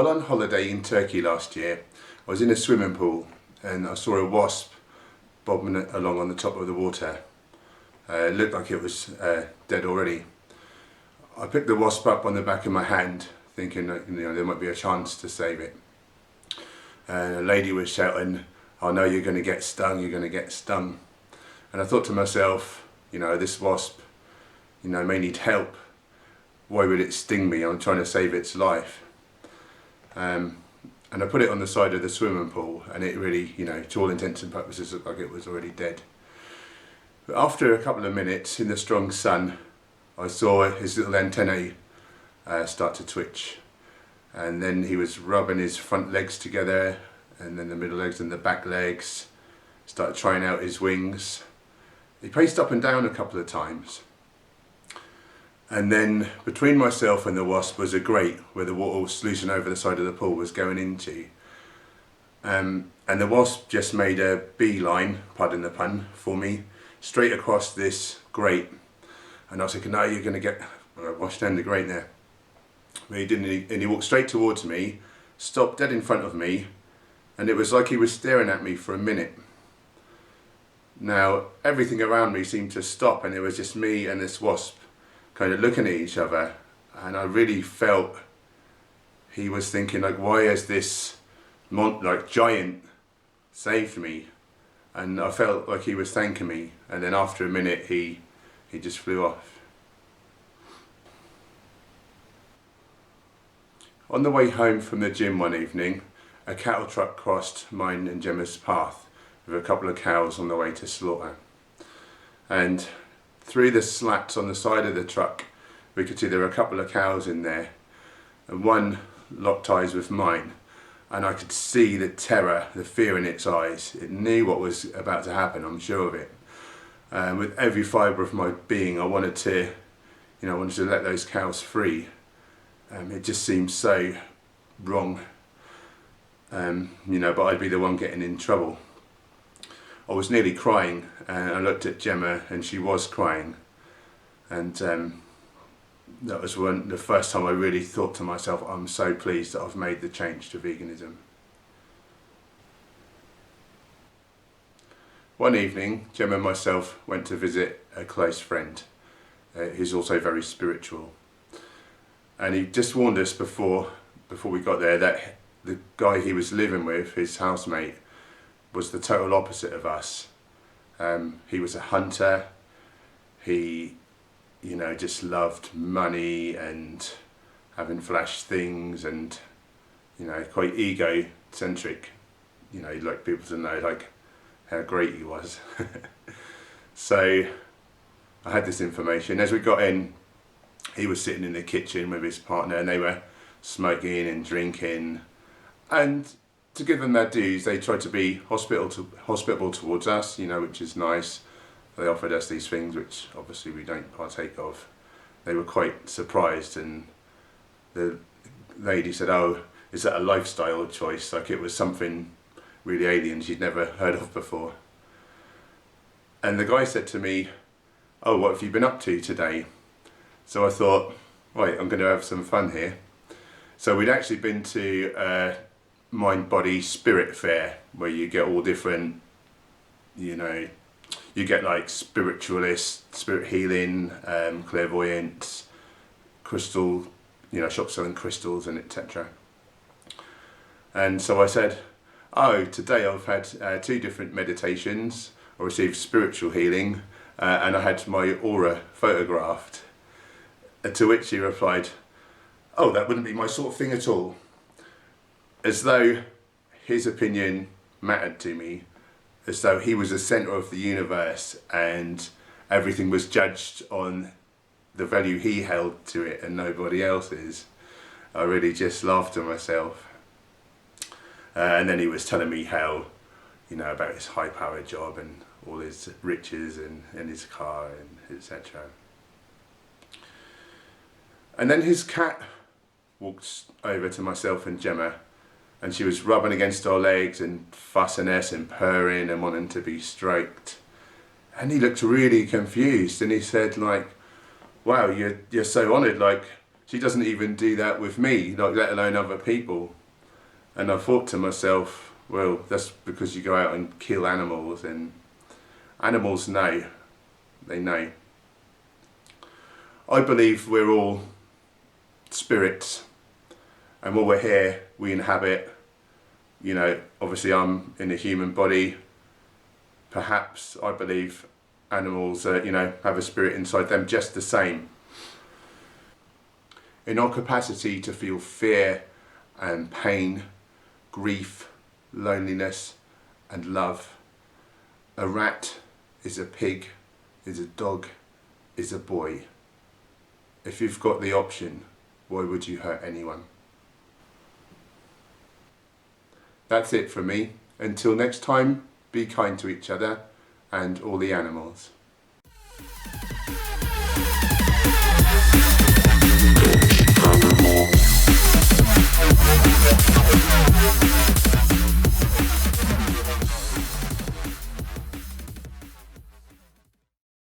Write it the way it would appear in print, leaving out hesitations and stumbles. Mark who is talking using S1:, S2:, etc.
S1: While on holiday in Turkey last year, I was in a swimming pool and I saw a wasp bobbing along on the top of the water. It looked like it was dead already. I picked the wasp up on the back of my hand, thinking that there might be a chance to save it. And a lady was shouting, "Oh no, you're going to get stung, you're going to get stung." And I thought to myself, this wasp, may need help. Why would it sting me? I'm trying to save its life. And I put it on the side of the swimming pool, and it really, to all intents and purposes, looked like it was already dead. But after a couple of minutes in the strong sun, I saw his little antennae start to twitch. And then he was rubbing his front legs together, and then the middle legs and the back legs, started trying out his wings. He paced up and down a couple of times. And then between myself and the wasp was a grate where the water sluicing over the side of the pool was going into. And the wasp just made a beeline, pardon the pun, for me, straight across this grate. And I was thinking, no, you're going to get washed down the grate there. But he didn't, and he walked straight towards me, stopped dead in front of me, and it was like he was staring at me for a minute. Now, everything around me seemed to stop, and it was just me and this wasp kind of looking at each other, and I really felt he was thinking, why has this giant saved me? And I felt like he was thanking me, and then after a minute he just flew off. On the way home from the gym one evening, a cattle truck crossed mine and Gemma's path with a couple of cows on the way to slaughter. And through the slats on the side of the truck, we could see there were a couple of cows in there, and one locked eyes with mine, and I could see the terror, the fear in its eyes. It knew what was about to happen, I'm sure of it. With every fibre of my being, I wanted to let those cows free. It just seemed so wrong, but I'd be the one getting in trouble. I was nearly crying, and I looked at Gemma and she was crying, and that was the first time I really thought to myself, I'm so pleased that I've made the change to veganism. One evening, Gemma and myself went to visit a close friend who's also very spiritual, and he just warned us before we got there that the guy he was living with, his housemate, was the total opposite of us. He was a hunter. He, just loved money and having flash things, and quite egocentric. He'd like people to know how great he was. So I had this information. As we got in, he was sitting in the kitchen with his partner, and they were smoking and drinking, and to give them their dues, they tried to be hospitable towards us, which is nice. They offered us these things, which obviously we don't partake of. They were quite surprised, and the lady said, "Oh, is that a lifestyle choice?" Like it was something really alien she'd never heard of before. And the guy said to me, "Oh, what have you been up to today?" So I thought, right, I'm going to have some fun here. So we'd actually been to Mind, Body, Spirit Fair, where you get all different, you get spiritualists, spirit healing, clairvoyance, crystal, shops selling crystals and etc. And so I said, oh, today I've had 2 different meditations. I received spiritual healing, and I had my aura photographed. To which he replied, "Oh, that wouldn't be my sort of thing at all." As though his opinion mattered to me, as though he was the centre of the universe and everything was judged on the value he held to it and nobody else's. I really just laughed to myself. And then he was telling me how, about his high-powered job and all his riches and his car and etc. And then his cat walked over to myself and Gemma, and she was rubbing against our legs and fussing us and purring and wanting to be stroked. And he looked really confused, and he said, wow, you're so honoured, She doesn't even do that with me, like, let alone other people. And I thought to myself, well, that's because you go out and kill animals, and animals know. They know. I believe we're all spirits, and while we're here, we inhabit, you know, obviously I'm in a human body. Perhaps I believe animals, you know, have a spirit inside them just the same. In our capacity to feel fear and pain, grief, loneliness and love, a rat is a pig, is a dog, is a boy. If you've got the option, why would you hurt anyone? That's it from me. Until next time, be kind to each other and all the animals.